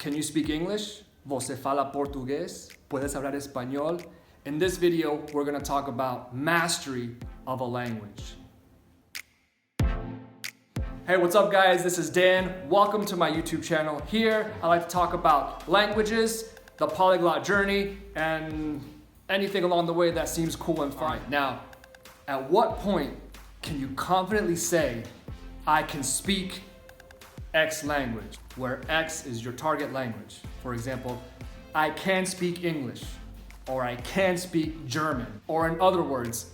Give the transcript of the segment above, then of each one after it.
Can you speak English? ¿Você fala portugués? ¿Puedes hablar español? In this video, we're going to talk about mastery of a language. Hey, what's up guys? This is Dan. Welcome to my YouTube channel. Here, I like to talk about languages, the polyglot journey, and anything along the way that seems cool and fun. Now, at what point can you confidently say, I can speak X language, where X is your target language? For example, I can speak English, or I can speak German. Or in other words,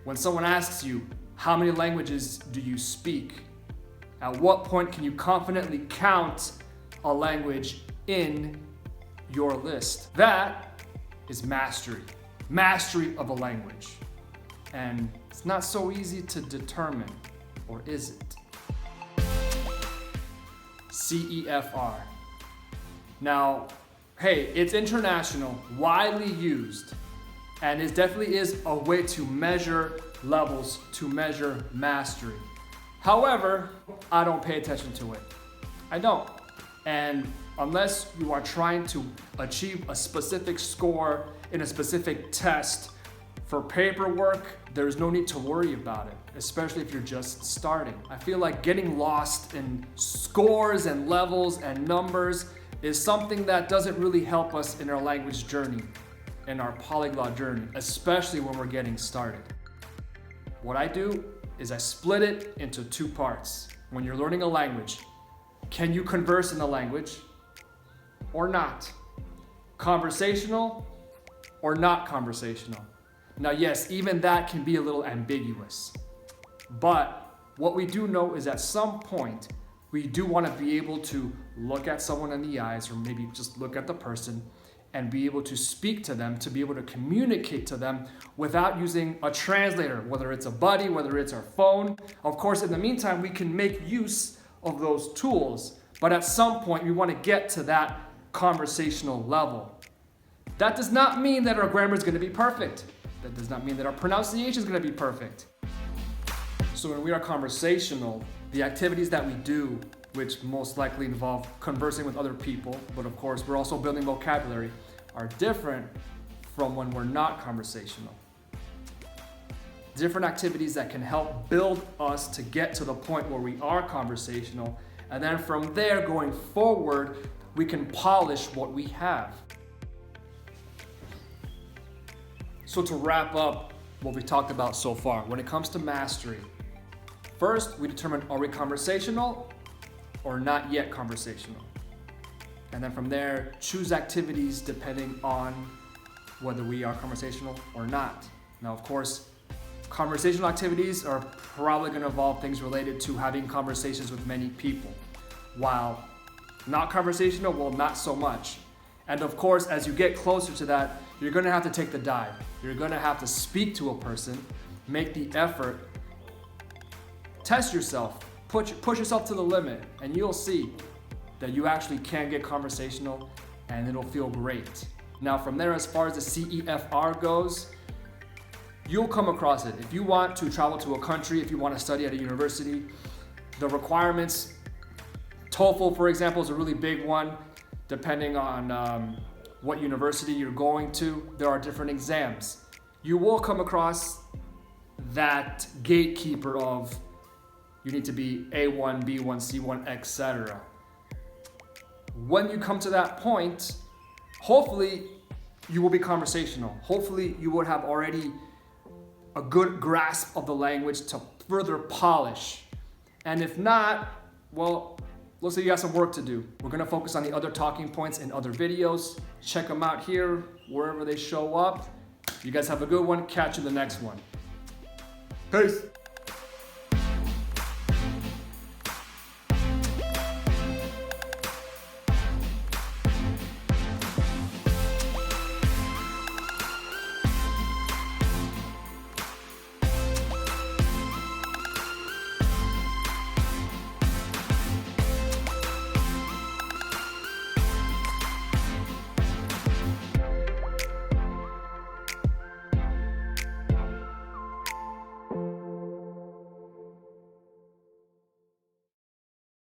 when someone asks you, how many languages do you speak? At what point can you confidently count a language in your list? That is mastery. Mastery of a language. And it's not so easy to determine, or is it? CEFR. Now, hey, it's international, widely used, and it definitely is a way to measure levels, to measure mastery. However, I don't pay attention to it. I don't. And unless you are trying to achieve a specific score in a specific test for paperwork, there's no need to worry about it, especially if you're just starting. I feel like getting lost in scores and levels and numbers is something that doesn't really help us in our language journey, in our polyglot journey, especially when we're getting started. What I do is I split it into two parts. When you're learning a language, can you converse in the language or not? Conversational or not conversational? Now, yes, even that can be a little ambiguous. But what we do know is at some point, we do want to be able to look at someone in the eyes, or maybe just look at the person and be able to speak to them, to be able to communicate to them without using a translator, whether it's a buddy, whether it's our phone. Of course, in the meantime, we can make use of those tools, but at some point, we want to get to that conversational level. That does not mean that our grammar is going to be perfect. That does not mean that our pronunciation is going to be perfect. So when we are conversational, the activities that we do, which most likely involve conversing with other people, but of course we're also building vocabulary, are different from when we're not conversational. Different activities that can help build us to get to the point where we are conversational, and then from there going forward, we can polish what we have. So to wrap up what we talked about so far, when it comes to mastery, first we determine, are we conversational or not yet conversational? And then from there, choose activities depending on whether we are conversational or not. Now, of course, conversational activities are probably going to involve things related to having conversations with many people, while not conversational, well, not so much. And of course, as you get closer to that, you're going to have to take the dive. You're going to have to speak to a person, make the effort, test yourself, push yourself to the limit, and you'll see that you actually can get conversational and it'll feel great. Now from there, as far as the CEFR goes, you'll come across it. If you want to travel to a country, if you want to study at a university, the requirements, TOEFL, for example, is a really big one. Depending on what university you're going to, there are different exams. You will come across that gatekeeper of you need to be A1, B1, C1, etc. When you come to that point, hopefully you will be conversational. Hopefully you would have already a good grasp of the language to further polish. And if not, well, looks like you got some work to do. We're gonna focus on the other talking points in other videos. Check them out here, wherever they show up. You guys have a good one. Catch you in the next one. Peace.